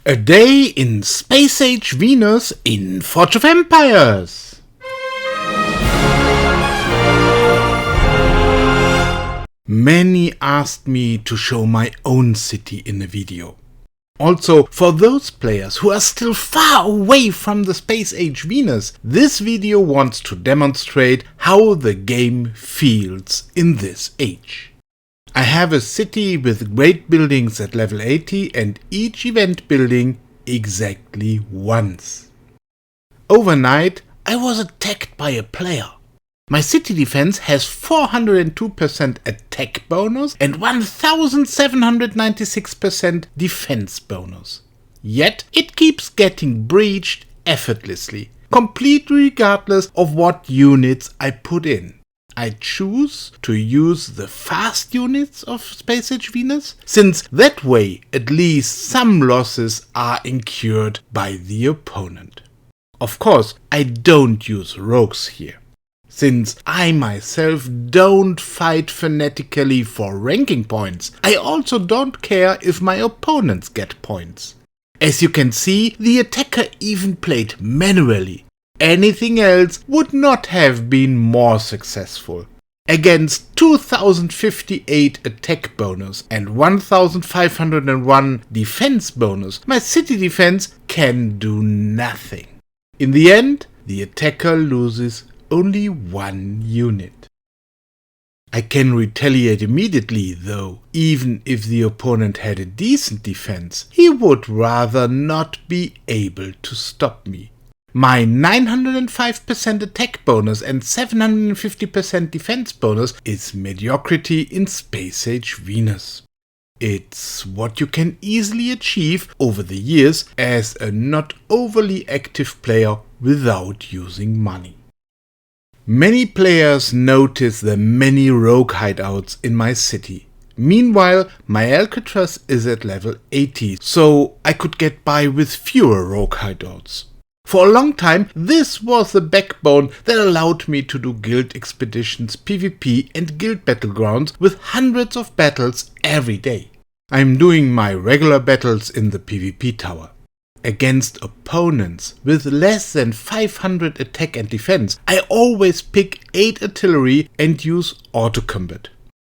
A day in Space Age Venus in Forge of Empires. Many asked me to show my own city in a video. Also, for those players who are still far away from the Space Age Venus, this video wants to demonstrate how the game feels in this age. I have a city with great buildings at level 80 and each event building exactly once. Overnight, I was attacked by a player. My city defense has 402% attack bonus and 1796% defense bonus. Yet it keeps getting breached effortlessly, completely regardless of what units I put in. I choose to use the fast units of Space Age Venus, since that way at least some losses are incurred by the opponent. Of course, I don't use rogues here, since I myself don't fight fanatically for ranking points. I also don't care if my opponents get points. As you can see, the attacker even played manually. Anything else would not have been more successful. Against 2058 attack bonus and 1501 defense bonus, my city defense can do nothing. In the end, the attacker loses only one unit. I can retaliate immediately though. Even if the opponent had a decent defense, he would rather not be able to stop me. My 905% attack bonus and 750% defense bonus is mediocrity in Space Age Venus. It's what you can easily achieve over the years as a not overly active player without using money. Many players notice the many rogue hideouts in my city. Meanwhile, my Alcatraz is at level 80, so I could get by with fewer rogue hideouts. For a long time, this was the backbone that allowed me to do guild expeditions, PvP and guild battlegrounds with hundreds of battles every day. I'm doing my regular battles in the PvP tower. Against opponents with less than 500 attack and defense, I always pick 8 artillery and use auto-combat.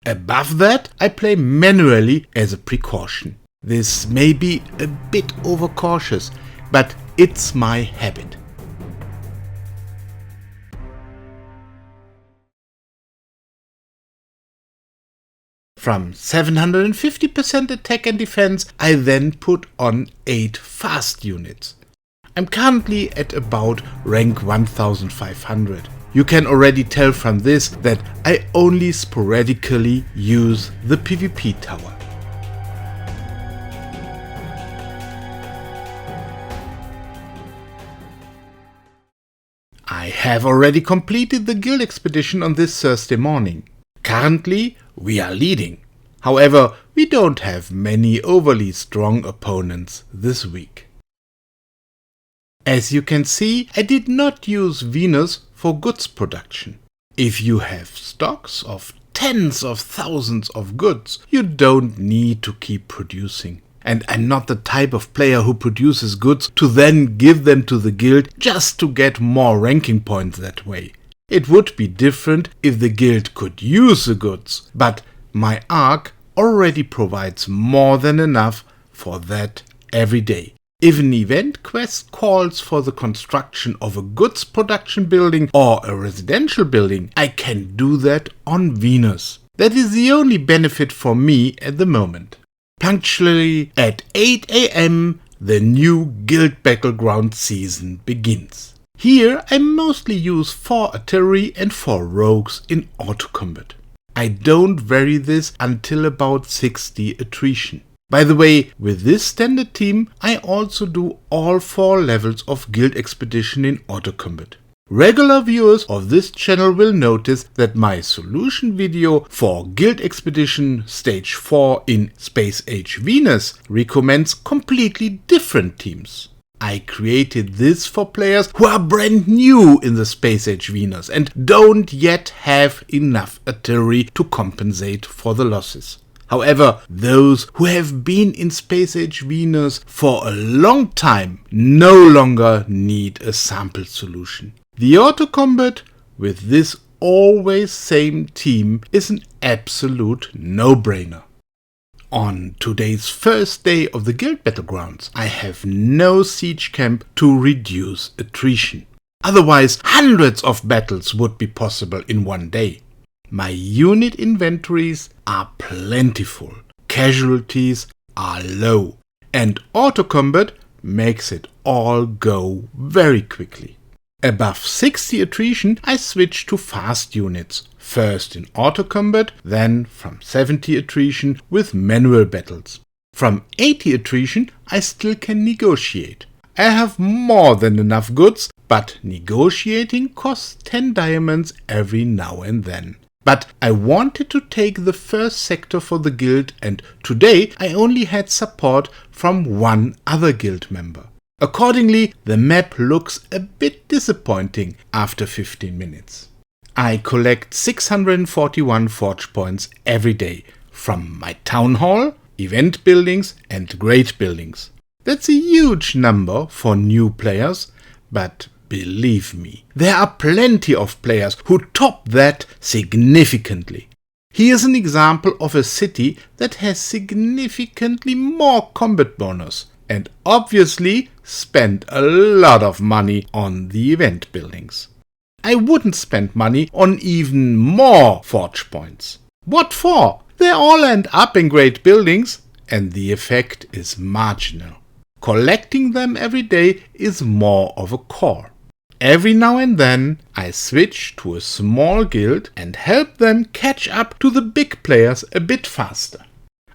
Above that, I play manually as a precaution. This may be a bit overcautious, but it's my habit. From 750% attack and defense, I then put on 8 fast units. I'm currently at about rank 1500. You can already tell from this that I only sporadically use the PvP tower. I have already completed the guild expedition on this Thursday morning. Currently, we are leading. However, we don't have many overly strong opponents this week. As you can see, I did not use Venus for goods production. If you have stocks of tens of thousands of goods, you don't need to keep producing. And I'm not the type of player who produces goods to then give them to the guild just to get more ranking points that way. It would be different if the guild could use the goods, but my arc already provides more than enough for that every day. If an event quest calls for the construction of a goods production building or a residential building, I can do that on Venus. That is the only benefit for me at the moment. Punctually at 8 AM, the new guild battleground season begins. Here I mostly use 4 artillery and 4 rogues in auto-combat. I don't vary this until about 60 attrition. By the way, with this standard team, I also do all 4 levels of guild expedition in auto-combat. Regular viewers of this channel will notice that my solution video for Guild Expedition Stage 4 in Space Age Venus recommends completely different teams. I created this for players who are brand new in the Space Age Venus and don't yet have enough artillery to compensate for the losses. However, those who have been in Space Age Venus for a long time no longer need a sample solution. The auto-combat with this always same team is an absolute no-brainer. On today's first day of the Guild Battlegrounds, I have no siege camp to reduce attrition. Otherwise, hundreds of battles would be possible in one day. My unit inventories are plentiful, casualties are low, and auto-combat makes it all go very quickly. Above 60 attrition, I switch to fast units, first in auto-combat, then from 70 attrition with manual battles. From 80 attrition, I still can negotiate. I have more than enough goods, but negotiating costs 10 diamonds every now and then. But I wanted to take the first sector for the guild, and today I only had support from one other guild member. Accordingly, the map looks a bit disappointing after 15 minutes. I collect 641 forge points every day from my town hall, event buildings and great buildings. That's a huge number for new players, but believe me, there are plenty of players who top that significantly. Here's an example of a city that has significantly more combat bonus and obviously spent a lot of money on the event buildings. I wouldn't spend money on even more forge points. What for? They all end up in great buildings and the effect is marginal. Collecting them every day is more of a core. Every now and then I switch to a small guild and help them catch up to the big players a bit faster.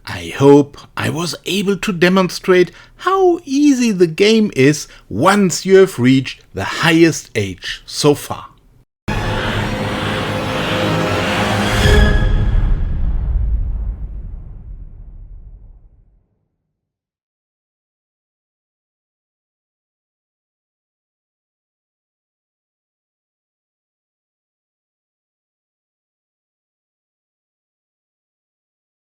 I hope I was able to demonstrate how easy the game is once you have reached the highest age so far.